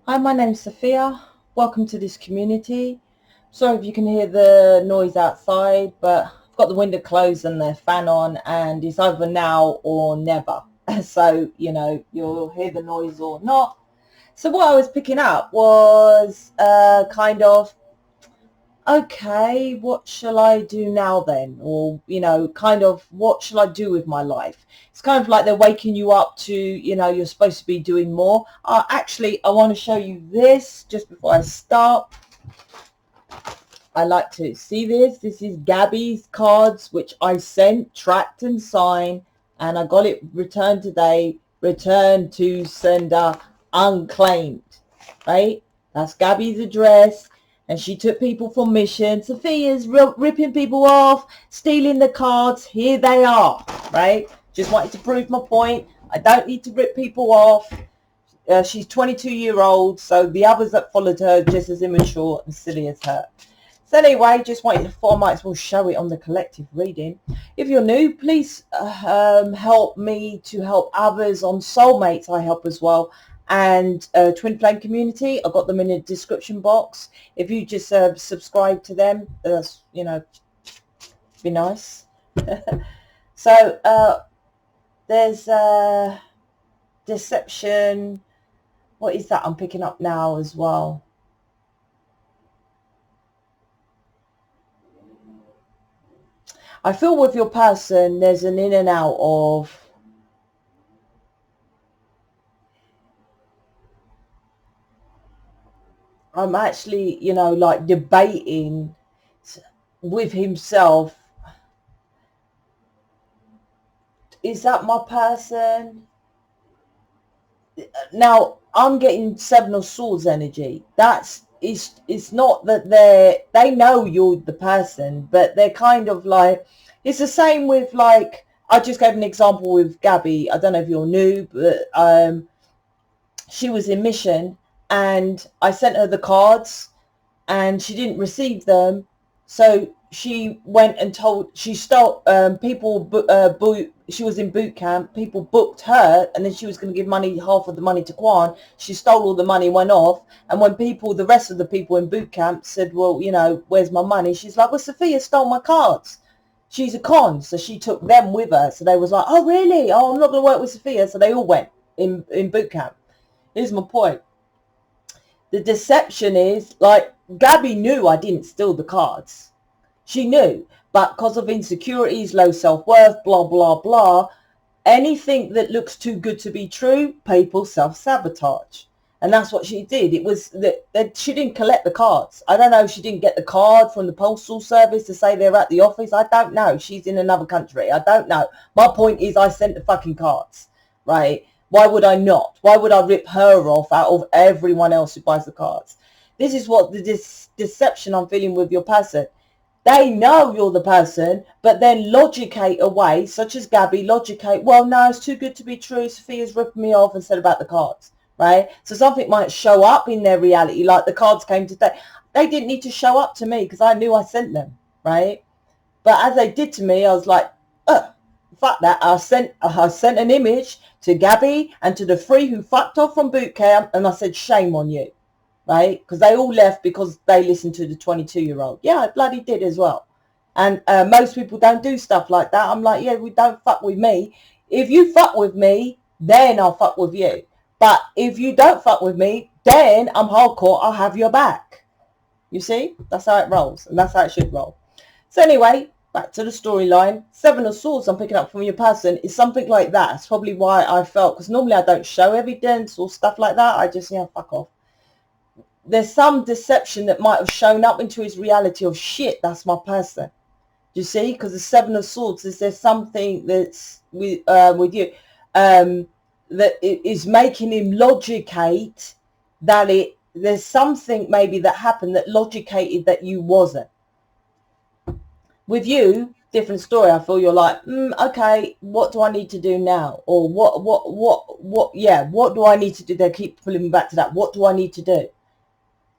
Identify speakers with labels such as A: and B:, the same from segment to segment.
A: Hi, my name's Sophia. Welcome to this community. Sorry if you can hear the noise outside, but I've got the window closed and the fan on, and it's either now or never. So, you'll hear the noise or not. So what I was picking up was kind of, okay, what shall I do now then? Or, kind of what shall I do with my life? It's kind of like they're waking you up to, you're supposed to be doing more. Actually, I want to show you this just before I start. I like to see this. This is Gabby's cards, which I sent, tracked and signed, and I got it returned today. Returned to sender, unclaimed, right? That's Gabby's address. And she took people for mission. Sophia's ripping people off, stealing the cards. Here they are, right? Just wanted to prove my point. I don't need to rip people off. She's 22-year-old, so the others that followed her are just as immature and silly as her. So anyway, just wanted to, I might as well show it on the collective reading. If you're new, please help me to help others on Soulmates. I help as well. And TWINFLAME Community, I've got them in the description box. If you just subscribe to them, that's, be nice. So there's deception. What is that I'm picking up now as well? I feel with your person, there's an in and out of I'm actually, like debating with himself. Is that my person? Now, I'm getting Seven of Swords energy. It's not that they know you're the person, but they're kind of like, it's the same with, like, I just gave an example with Gabby. I don't know if you're new, but she was in mission and I sent her the cards and she didn't receive them. So she went and she stole people, she was in boot camp, people booked her, and then she was going to give half of the money to Kwan. She stole all the money, went off, and when the rest of the people in boot camp said, well, where's my money? She's like, well, Sophia stole my cards. She's a con, so she took them with her. So they was like, oh, really? Oh, I'm not going to work with Sophia. So they all went in boot camp. Here's my point. The deception is, like, Gabby knew I didn't steal the cards. She knew, but because of insecurities, low self-worth, blah, blah, blah, anything that looks too good to be true, people self-sabotage. And that's what she did. It was that she didn't collect the cards. I don't know if she didn't get the card from the postal service to say they're at the office. I don't know. She's in another country. I don't know. My point is I sent the fucking cards, right? Why would I not? Why would I rip her off out of everyone else who buys the cards? This is what the deception I'm feeling with your person. They know you're the person, but then logicate away, such as Gabby, logicate, well, no, it's too good to be true. Sophia's ripping me off and said about the cards, right? So something might show up in their reality, like the cards came today. They didn't need to show up to me because I knew I sent them, right? But as they did to me, I was like, fuck that. I sent an image to Gabby and to the 3 who fucked off from boot camp, and I said, shame on you, right? Because they all left because they listened to the 22-year-old. Yeah, I bloody did as well. And most people don't do stuff like that. I'm like, yeah, we don't fuck with me. If you fuck with me, then I'll fuck with you. But if you don't fuck with me, then I'm hardcore. I'll have your back. You see? That's how it rolls. And that's how it should roll. So anyway, back to the storyline. 7 of Swords I'm picking up from your person is something like that. That's probably why I felt, because normally I don't show evidence or stuff like that. I just, fuck off. There's some deception that might have shown up into his reality of shit, that's my person. Do you see? Because the 7 of Swords, is there something that's with you that is making him logicate that there's something maybe that happened that logicated that you wasn't. With you, different story. I feel you're like, okay, what do I need to do now? Or what do I need to do? They keep pulling me back to that. What do I need to do?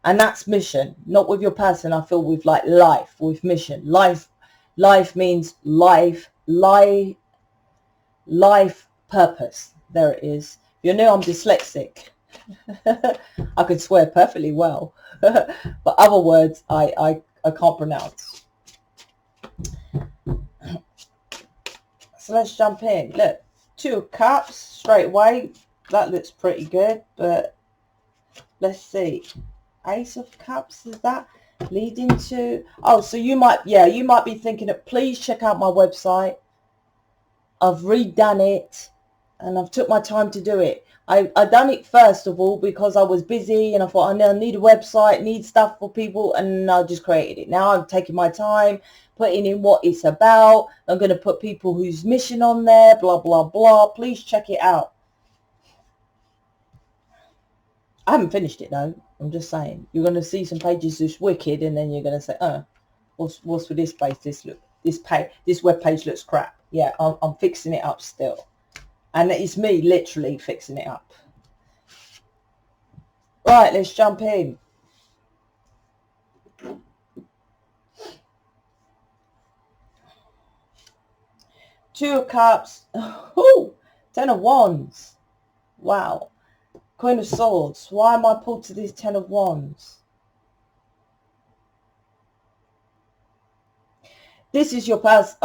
A: And that's mission, not with your person. I feel with like life, with mission. Life means life purpose. There it is. You know I'm dyslexic. I could swear perfectly well, but other words I can't pronounce. So let's jump in. Look, 2 of Cups straight away. That looks pretty good, but let's see. Ace of Cups, is that leading to... Oh, so you might be thinking that please check out my website. I've redone it and I've took my time to do it. I done it first of all because I was busy and I thought I need a website, need stuff for people, and I just created it. Now I'm taking my time, putting in what it's about. I'm going to put people whose mission on there, blah, blah, blah. Please check it out. I haven't finished it though. I'm just saying. You're going to see some pages just wicked, and then you're going to say, oh, what's for this page? This web page looks crap. Yeah, I'm fixing it up still. And it's me literally fixing it up. Right, let's jump in. Two of Cups. Oh, 10 of Wands. Wow. Queen of Swords. Why am I pulled to this 10 of Wands? This is your past.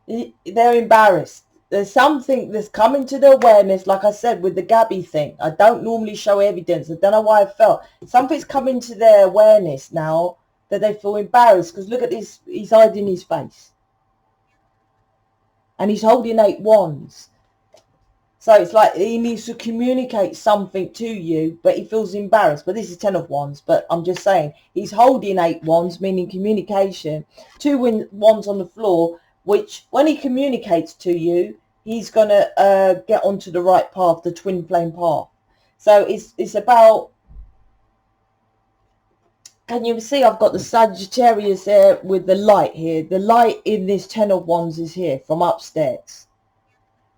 A: They're embarrassed. There's something that's coming to their awareness, like I said, with the Gabby thing. I don't normally show evidence. I don't know why I felt. Something's coming to their awareness now that they feel embarrassed. Because look at this. He's hiding his face. And he's holding 8 wands. So it's like he needs to communicate something to you, but he feels embarrassed. But this is 10 of wands. But I'm just saying, he's holding 8 wands, meaning communication. 2 wands on the floor, which when he communicates to you, he's going to get onto the right path, the twin flame path. So it's about, can you see I've got the Sagittarius there with the light here. The light in this 10 of wands is here from upstairs.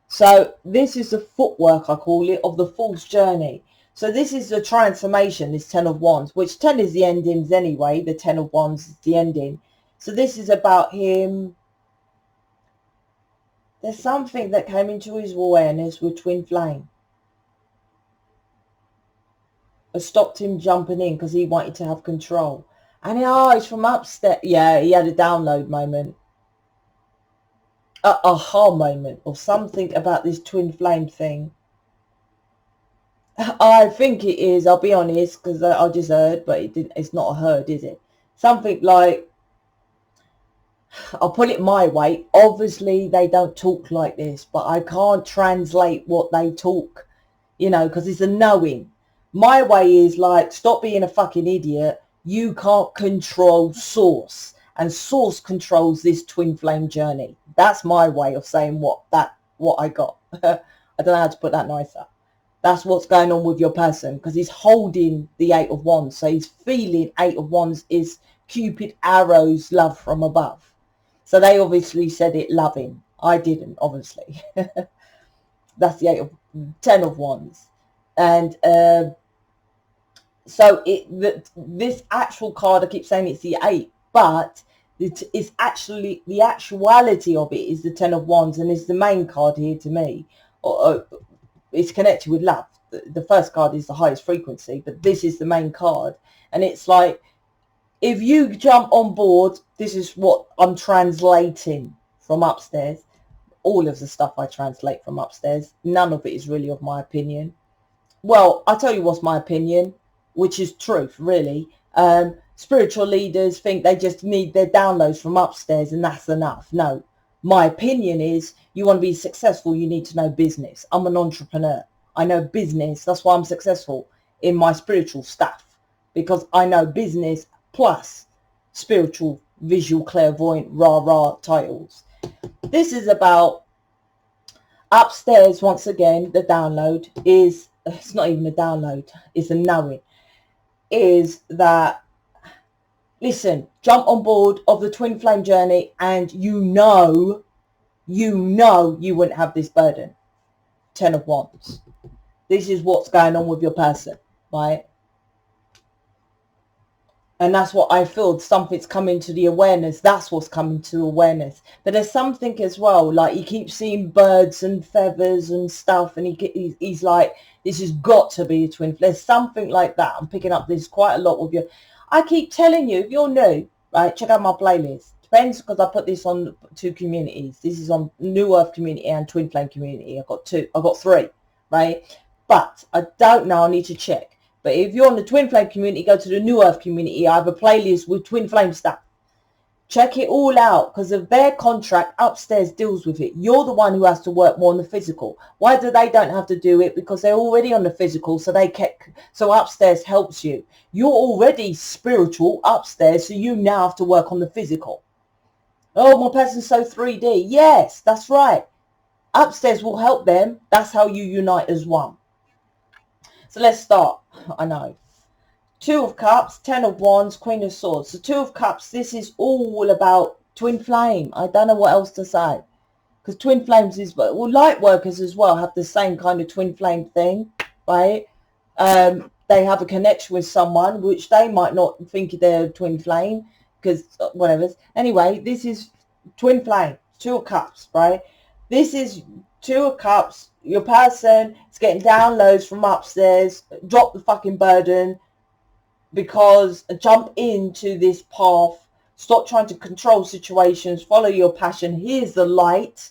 A: So this is the footwork, I call it, of the Fool's journey. So this is the transformation, this 10 of wands, which 10 is the endings anyway. The 10 of wands is the ending. So this is about him. There's something that came into his awareness with twin flame. It stopped him jumping in because he wanted to have control. And it's from upstairs. Yeah, he had a download moment. A aha moment or something about this twin flame thing. I think it is, I'll be honest, because I just heard, but it's not a heard, is it? Something like, I'll put it my way. Obviously, they don't talk like this, but I can't translate what they talk, because it's a knowing. My way is like, stop being a fucking idiot. You can't control source, and source controls this twin flame journey. That's my way of saying what I got. I don't know how to put that nicer. That's what's going on with your person, because he's holding the 8 of wands. So he's feeling 8 of wands is Cupid arrows, love from above. So they obviously said it loving. I didn't, obviously. That's the 10 of wands. And so this actual card, I keep saying it's the 8, but it's actually, the actuality of it is the 10 of wands, and it's the main card here to me. It's connected with love. The first card is the highest frequency, but this is the main card. And it's like, if you jump on board, this is what I'm translating from upstairs. All of the stuff I translate from upstairs. None of it is really of my opinion. Well, I'll tell you what's my opinion, which is truth, really. Spiritual leaders think they just need their downloads from upstairs and that's enough. No, my opinion is you want to be successful, you need to know business. I'm an entrepreneur. I know business. That's why I'm successful in my spiritual stuff, because I know business plus spiritual, visual, clairvoyant, rah-rah titles. This is about upstairs. Once again, the download is, it's not even a download, it's a knowing, is that, listen, jump on board of the twin flame journey and you wouldn't have this burden. 10 of wands. This is what's going on with your person, right? And that's what I feel. Something's coming to the awareness. That's what's coming to awareness. But there's something as well. Like he keeps seeing birds and feathers and stuff. And he's like, this has got to be a twin. There's something like that. I'm picking up this quite a lot with you. I keep telling you, if you're new, right, check out my playlist. Depends, because I put this on 2 communities. This is on New Earth Community and Twin Flame Community. I've got 3, right? But I don't know. I need to check. But if you're on the Twin Flame Community, go to the New Earth Community. I have a playlist with Twin Flame stuff. Check it all out, because of their contract upstairs deals with it. You're the one who has to work more on the physical. Why do they don't have to do it? Because they're already on the physical, so upstairs helps you. You're already spiritual upstairs, so you now have to work on the physical. Oh, my person's so 3D. Yes, that's right. Upstairs will help them. That's how you unite as one. So let's start. I know. 2 of Cups, 10 of Wands, Queen of Swords. So 2 of Cups, this is all about twin flame. I don't know what else to say. Because twin flames is, well, Lightworkers as well have the same kind of twin flame thing, right? They have a connection with someone, which they might not think they're twin flame, because whatever. Anyway, this is twin flame, 2 of Cups, right? This is 2 of Cups. Your person is getting downloads from upstairs. Drop the fucking burden, because jump into this path. Stop trying to control situations. Follow your passion. Here's the light.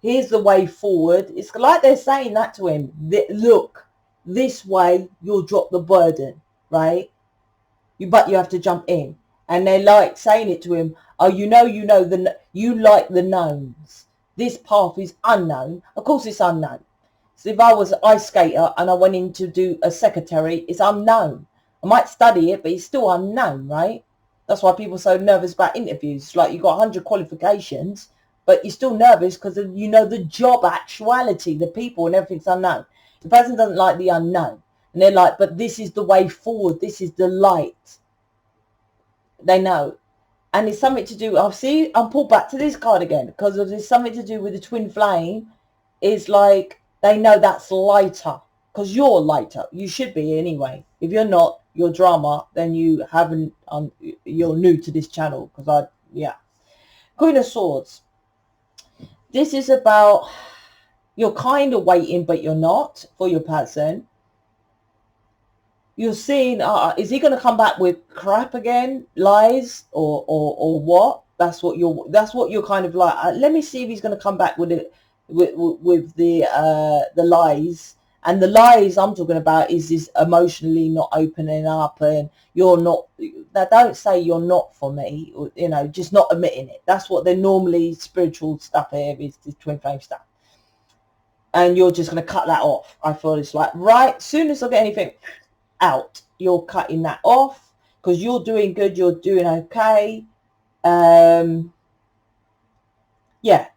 A: Here's the way forward. It's like they're saying that to him. Look, this way you'll drop the burden, right? But you have to jump in. And they're like saying it to him. Oh, you like the knowns. This path is unknown. Of course it's unknown. So if I was an ice skater and I went in to do a secretary, it's unknown. I might study it, but it's still unknown, right? That's why people are so nervous about interviews. Like, you've got 100 qualifications, but you're still nervous because the job actuality, the people and everything's unknown. The person doesn't like the unknown. And they're like, but this is the way forward. This is the light. They know. And it's something to do, I'm pulled back to this card again, because there's something to do with the twin flame. Is like, they know that's lighter, because you're lighter. You should be anyway. If you're not, you're drama, then you haven't, you're new to this channel, because Queen of Swords. This is about, you're kind of waiting, but you're not, for your person. You're seeing, is he going to come back with crap again, lies, or what? That's what you're kind of like. Let me see if he's going to come back with it, with the lies. And the lies I'm talking about is this emotionally not opening up, and you're not. Don't say you're not for me, or, just not admitting it. That's what they're normally spiritual stuff here is, this twin flame stuff. And you're just going to cut that off. I feel it's like, right, soon as I get anything out, you're cutting that off, because you're doing good, you're doing okay. And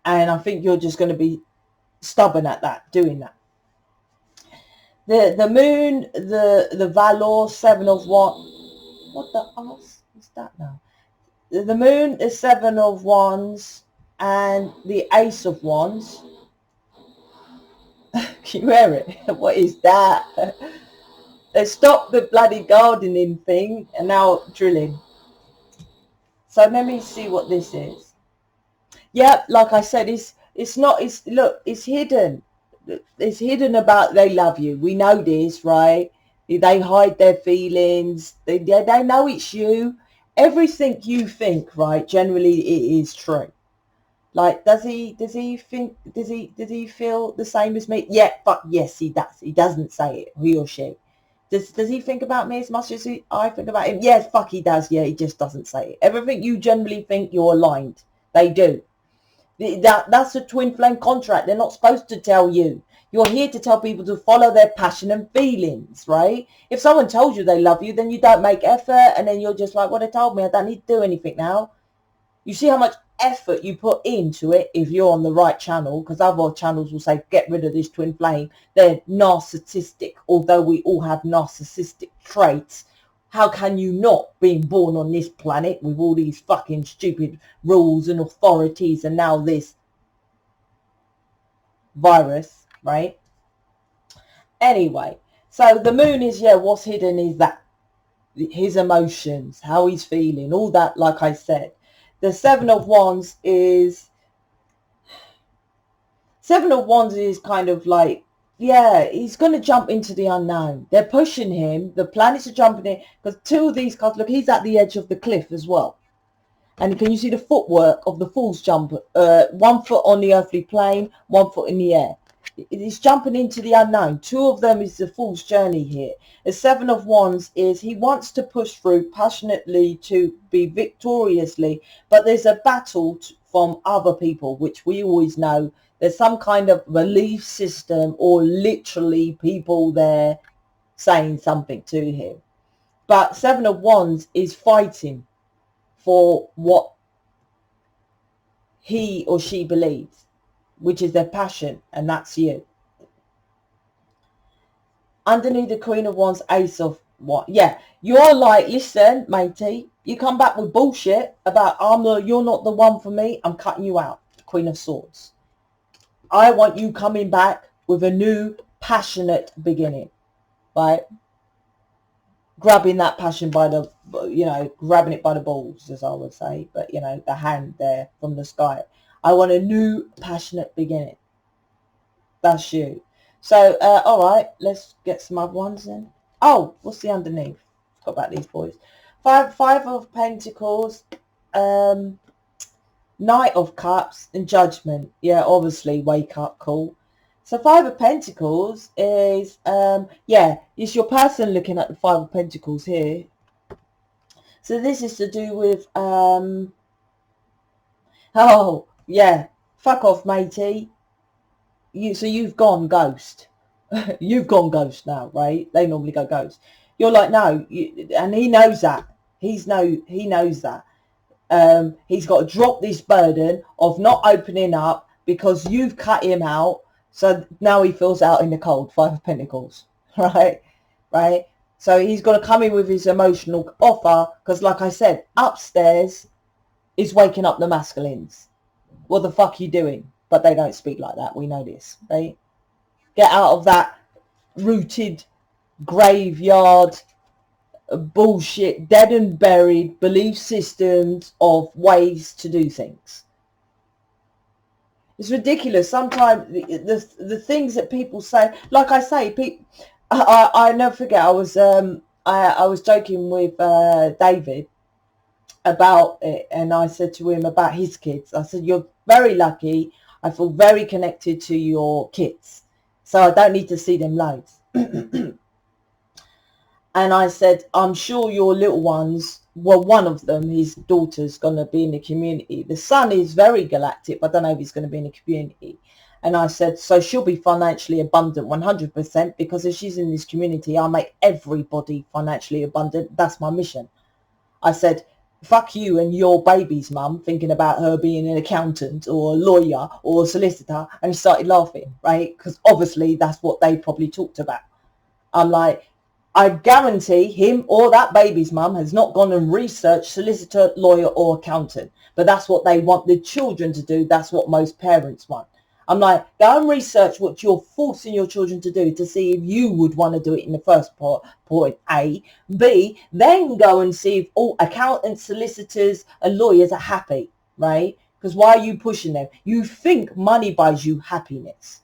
A: I think you're just going to be stubborn at that, doing that. The moon, the Valor, 7 of Wands. What the ass is that now? The moon is 7 of Wands and the Ace of Wands. Can you hear it? What is that? They stopped the bloody gardening thing and now drilling. So let me see what this is. Yeah, like I said, it's hidden. It's hidden about they love you. We know this, right? They hide their feelings. They know it's you. Everything you think, right? Generally, it is true. Like, does he feel the same as me? Yeah, but yes, he does. He doesn't say it, he or she. Does he think about me as much as I think about him? Yes, fuck, he does. Yeah, he just doesn't say it. Everything you generally think, you're aligned. They do. That's a twin flame contract. They're not supposed to tell you. You're here to tell people to follow their passion and feelings, right? If someone told you they love you, then you don't make effort, and then you're just like, well, they told me, I don't need to do anything now. You see how much effort you put into it if you're on the right channel, because other channels will say, get rid of this twin flame. They're narcissistic, although we all have narcissistic traits. How can you not, being born on this planet with all these fucking stupid rules and authorities and now this virus, right? Anyway, so the moon is, what's hidden is that. his emotions, how he's feeling, all that, like I said. The Seven of Wands is kind of like, yeah, he's going to jump into the unknown. They're pushing him. The planets are jumping in. Because two of these cards, look, he's at the edge of the cliff as well. And can you see the footwork of the Fool's jump? 1 foot on the earthly plane, 1 foot in the air. He's jumping into the unknown. Two of them is the Fool's journey here. The Seven of Wands is he wants to push through passionately to be victoriously, but there's a battle from other people, which we always know. There's some kind of belief system or literally people there saying something to him. But Seven of Wands is fighting for what he or she believes, which is their passion, and that's you. Underneath the Queen of Wands, Ace of what? Yeah, you're like, listen, matey, you come back with bullshit about you're not the one for me, I'm cutting you out. Queen of Swords. I want you coming back with a new passionate beginning, right? Grabbing that passion by the, grabbing it by the balls, as I would say, but, the hand there from the sky. I want a new passionate beginning. That's you. So, all right, let's get some other ones then. Oh, what's the underneath? Talk about these boys. Five of Pentacles, Knight of Cups, and Judgment. Yeah, obviously, wake up, cool. So Five of Pentacles is, it's your person looking at the Five of Pentacles here. So this is to do with, oh, yeah, fuck off, matey. You've gone ghost. You've gone ghost now, right? They normally go ghost. You're like, no, and he knows that. He knows that. He's got to drop this burden of not opening up because you've cut him out. So now he feels out in the cold. Five of Pentacles, right? So he's got to come in with his emotional offer because, like I said, upstairs is waking up the masculines. What the fuck are you doing? But they don't speak like that. We know this, right? Get out of that rooted graveyard bullshit, dead and buried belief systems of ways to do things. It's ridiculous. Sometimes the things that people say, like I say, I never forget. I was joking with David about it, and I said to him about his kids. I said, you're very lucky. I feel very connected to your kids, so I don't need to see them loads. And I said, I'm sure your little ones, well, one of them, his daughter's going to be in the community. The son is very galactic, but I don't know if he's going to be in the community. And I said, so she'll be financially abundant 100%, because if she's in this community, I'll make everybody financially abundant. That's my mission. I said, fuck you and your baby's mum thinking about her being an accountant or a lawyer or a solicitor. And he started laughing, right? Because obviously that's what they probably talked about. I'm like, I guarantee him or that baby's mum has not gone and researched solicitor, lawyer or accountant. But that's what they want the children to do. That's what most parents want. I'm like, go and research what you're forcing your children to do to see if you would want to do it in the first point, A. B, then go and see if all accountants, solicitors and lawyers are happy, right? Because why are you pushing them? You think money buys you happiness,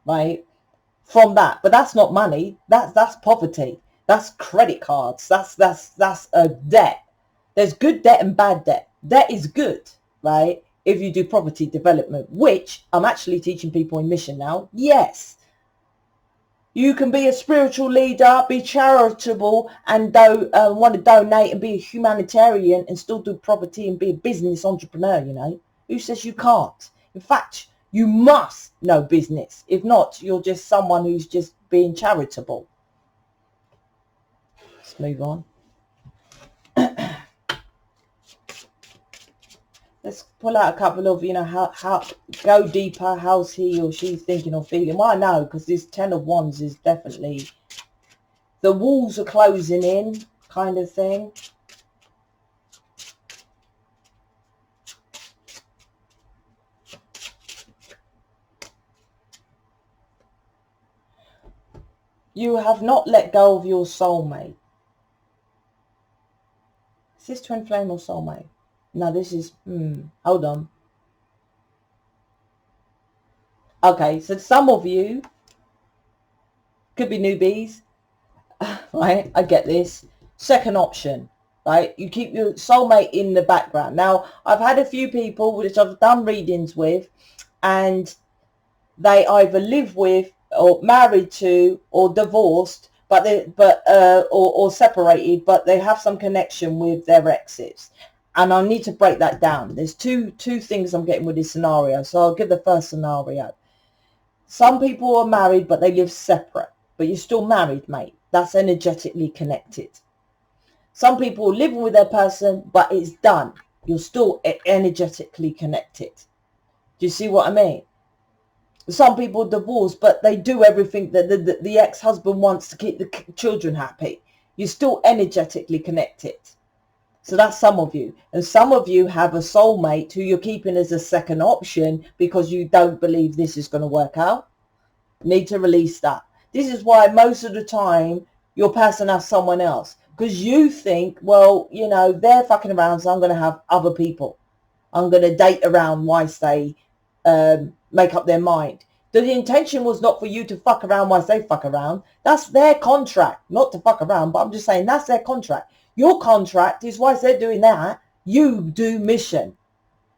A: right? From that, but that's not money. That's poverty. That's credit cards. That's a debt. There's good debt and bad debt. Debt is good, right? If you do property development, which I'm actually teaching people in mission now. Yes, you can be a spiritual leader, be charitable, and want to donate and be a humanitarian and still do property and be a business entrepreneur. You know, who says you can't? In fact, you must know business. If not, you're just someone who's just being charitable. Let's move on. Let's pull out a couple of, how go deeper. How's he or she thinking or feeling? Well, I know, because this Ten of Wands is definitely, the walls are closing in kind of thing. You have not let go of your soulmate. Is this twin flame or soulmate? No, this is, hold on. Okay, so some of you could be newbies, right? I get this. Second option, right? You keep your soulmate in the background. Now, I've had a few people which I've done readings with, and they either live with or married to or divorced, or separated, but they have some connection with their exes. And I need to break that down. There's two things I'm getting with this scenario. So I'll give the first scenario. Some people are married, but they live separate, but you're still married, mate. That's energetically connected. Some people are living with their person, but it's done. You're still energetically connected. Do you see what I mean? Some people divorce, but they do everything that the ex-husband wants to keep the children happy. You're still energetically connected. So that's some of you. And some of you have a soulmate who you're keeping as a second option because you don't believe this is going to work out. Need to release that. This is why most of the time your person has someone else. Because you think, well, you know, they're fucking around, so I'm going to have other people. I'm going to date around whilst they make up their mind. The intention was not for you to fuck around whilst they fuck around. That's their contract, not to fuck around, but I'm just saying that's their contract. Your contract is whilst they're doing that, you do mission.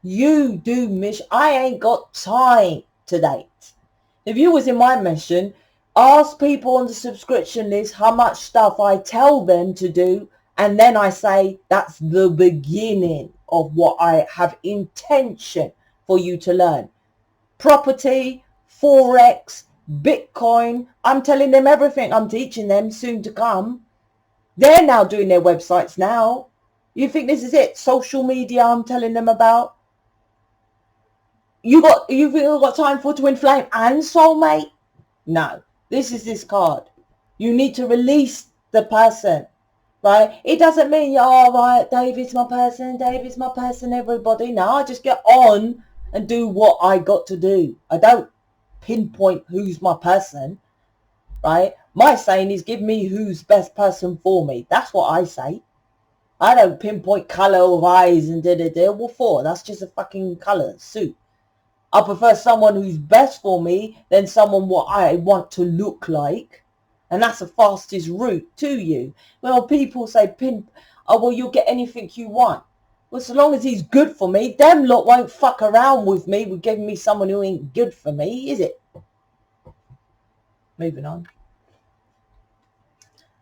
A: You do mission. I ain't got time to date. If you was in my mission, ask people on the subscription list how much stuff I tell them to do, and then I say that's the beginning of what I have intention for you to learn. Property, Forex, Bitcoin. I'm telling them everything I'm teaching them soon to come. They're now doing their websites now. You think this is it? Social media I'm telling them about. You think you've got time for twin flame and soulmate? No. This is this card. You need to release the person. Right? It doesn't mean, oh, right, David's my person, everybody. No, I just get on and do what I got to do. I don't pinpoint who's my person, right? My saying is give me who's best person for me. That's what I say. I don't pinpoint colour of eyes and da-da-da. What for? That's just a fucking colour suit. I prefer someone who's best for me than someone what I want to look like. And that's the fastest route to you. Well, people say, oh, well, you'll get anything you want. Well, so long as he's good for me, them lot won't fuck around with me with giving me someone who ain't good for me, is it? Moving on.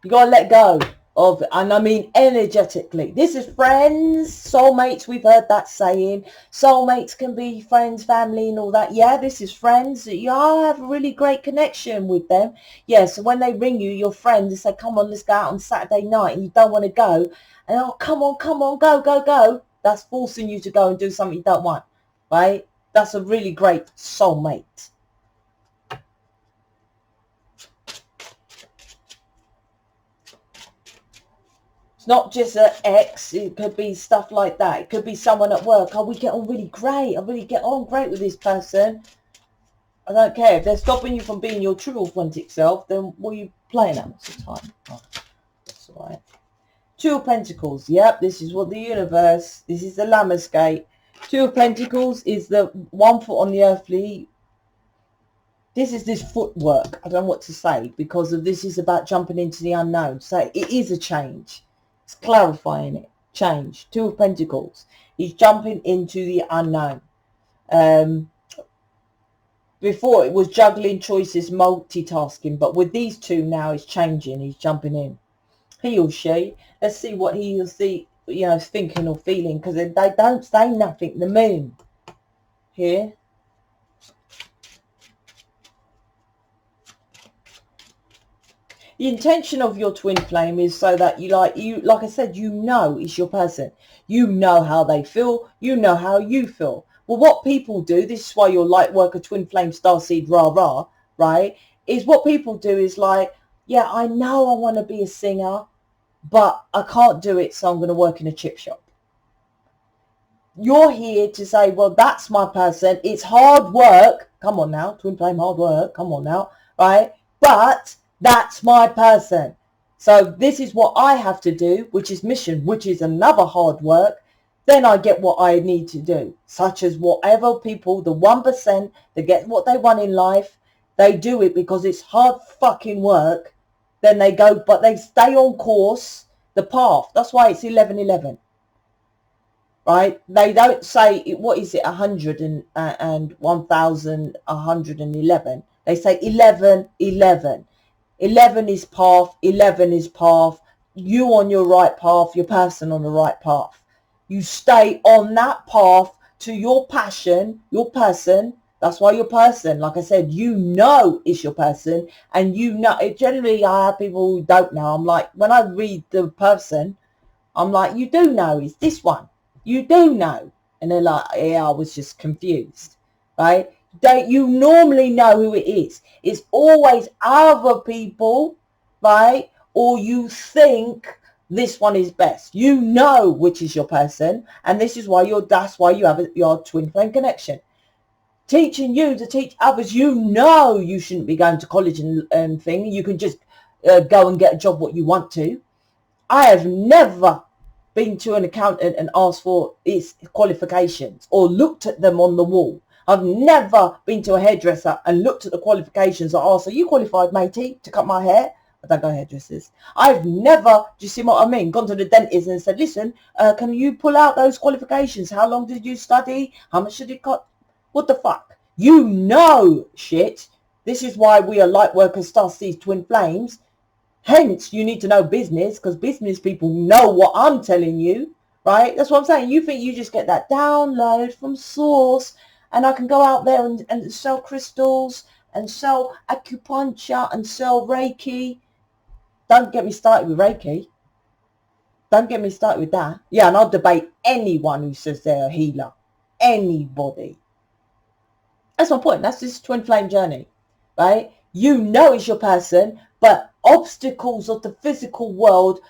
A: You got to let go of, and I mean energetically. This is friends, soulmates. We've heard that saying. Soulmates can be friends, family and all that. Yeah, this is friends. You have a really great connection with them. Yeah, so when they ring you, your friend, they say, come on, let's go out on Saturday night, and you don't want to go. And oh, come on, go. That's forcing you to go and do something you don't want, right? That's a really great soulmate. It's not just an ex. It could be stuff like that. It could be someone at work. Oh, we get on really great. I really get on great with this person. I don't care. If they're stopping you from being your true authentic self, then what are you playing at? What's the time? Oh, that's all right. Two of Pentacles. Yep, this is what the universe. This is the Lammas gate. Two of Pentacles is the 1 foot on the earthly. This is this footwork. I don't know what to say because of this is about jumping into the unknown. So it is a change. It's clarifying it. Change. Two of Pentacles. He's jumping into the unknown. Before it was juggling choices, multitasking. But with these two now, it's changing. He's jumping in. He or she. Let's see what he or she, thinking or feeling. Because they don't say nothing. The moon. Here. The intention of your twin flame is so that like I said, it's your person. You know how they feel. You know how you feel. Well, what people do, this is why you're Lightworker, twin flame, Starseed, rah, right? Is what people do is like, yeah, I know I want to be a singer, but I can't do it, so I'm going to work in a chip shop. You're here to say, well, that's my person. It's hard work. Come on now, twin flame, hard work. Come on now, right? But that's my person. So this is what I have to do, which is mission, which is another hard work. Then I get what I need to do, such as whatever people, the 1% that get what they want in life, they do it because it's hard fucking work. Then they go, but they stay on course, the path. That's why it's 11-11. Right? They don't say, what is it, 100 and 1,111. They say 11-11. 11 is path, 11 is path. You on your right path, your person on the right path. You stay on that path to your passion, your person. That's why your person, like I said, you know it's your person. And you know, generally I have people who don't know. I'm like, when I read the person, I'm like, you do know, it's this one. You do know. And they're like, yeah, I was just confused, right? You normally know who it is. It's always other people, right? Or you think this one is best. You know which is your person, and this is why that's why you have your twin flame connection. Teaching you to teach others, you know you shouldn't be going to college and thing. You can just go and get a job what you want to. I have never been to an accountant and asked for its qualifications or looked at them on the wall. I've never been to a hairdresser and looked at the qualifications and asked, are you qualified, matey, to cut my hair? I don't go to hairdressers. I've never, do you see what I mean, gone to the dentist and said, listen, can you pull out those qualifications? How long did you study? How much did it cost? What the fuck? You know shit. This is why we are Lightworkers, Starseeds, Twin Flames. Hence, you need to know business, because business people know what I'm telling you, right? That's what I'm saying. You think you just get that download from source, and I can go out there and sell crystals and sell acupuncture and sell Reiki. Don't get me started with Reiki. Don't get me started with that. Yeah, and I'll debate anyone who says they're a healer. Anybody. That's my point. That's this twin flame journey, right? You know it's your person, but obstacles of the physical world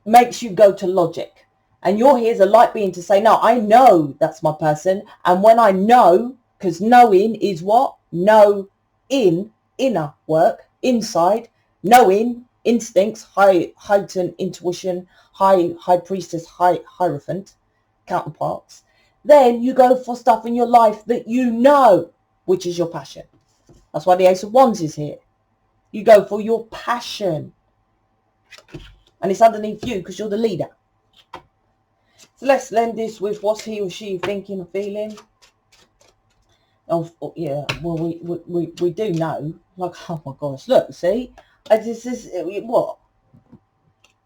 A: makes you go to logic. And you're here as a light being to say, no, I know that's my person. And when I know, because knowing is what? Know in, inner work, inside, knowing, instincts, heightened intuition, high priestess, hierophant, counterparts. Then you go for stuff in your life that you know, which is your passion. That's why the Ace of Wands is here. You go for your passion. And it's underneath you because you're the leader. So let's lend this with what's he or she thinking and feeling. Oh, yeah, well, we do know. Like, oh my gosh, look, see? This is, what?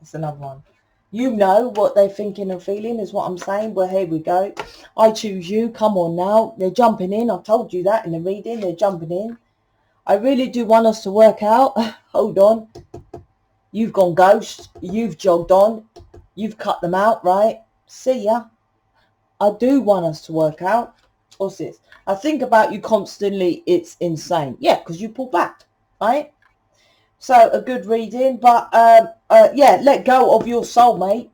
A: It's another one. You know what they're thinking and feeling is what I'm saying. Well, here we go. I choose you. Come on now. They're jumping in. I told you that in the reading. They're jumping in. I really do want us to work out. Hold on. You've gone ghost. You've jogged on. You've cut them out, right? See ya. I do want us to work out. What's this? I think about you constantly. It's insane. Yeah, because you pull back, right? So a good reading. But yeah, let go of your soulmate.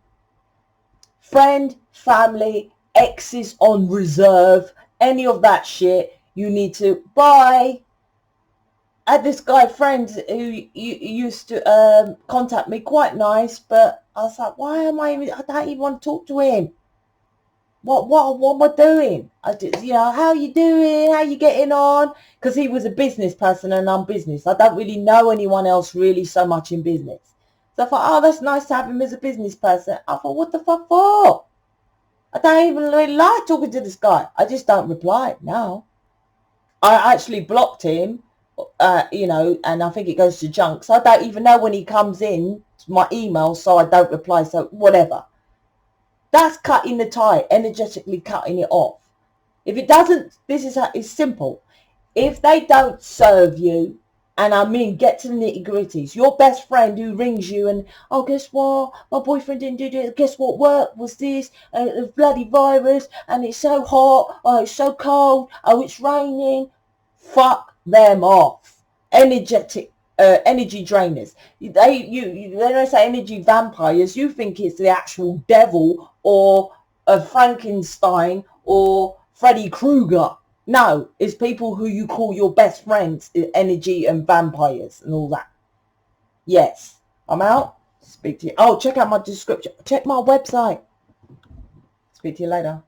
A: Friend, family, exes on reserve. Any of that shit. You need to buy. I had this guy friend who used to contact me, quite nice, but I was like, I don't even want to talk to him. What am I doing? I just, how you doing? How you getting on? Because he was a business person and I'm business. I don't really know anyone else really so much in business. So I thought, oh, that's nice to have him as a business person. I thought, what the fuck for? I don't even really like talking to this guy. I just don't reply now. I actually blocked him. And I think it goes to junk. So I don't even know when he comes in to my email, so I don't reply. So whatever. That's cutting the tie, energetically cutting it off. If it doesn't, it's simple. If they don't serve you, and I mean get to the nitty gritties, your best friend who rings you and, oh, guess what? My boyfriend didn't do this. Guess what work was this? The bloody virus, and it's so hot. Oh, it's so cold. Oh, it's raining. Fuck them off. Energy drainers. They don't say energy vampires. You think it's the actual devil or a Frankenstein or Freddy Krueger. No, it's people who you call your best friends, energy and vampires and all that. Yes. I'm out. Speak to you. Oh, check out my description. Check my website. Speak to you later.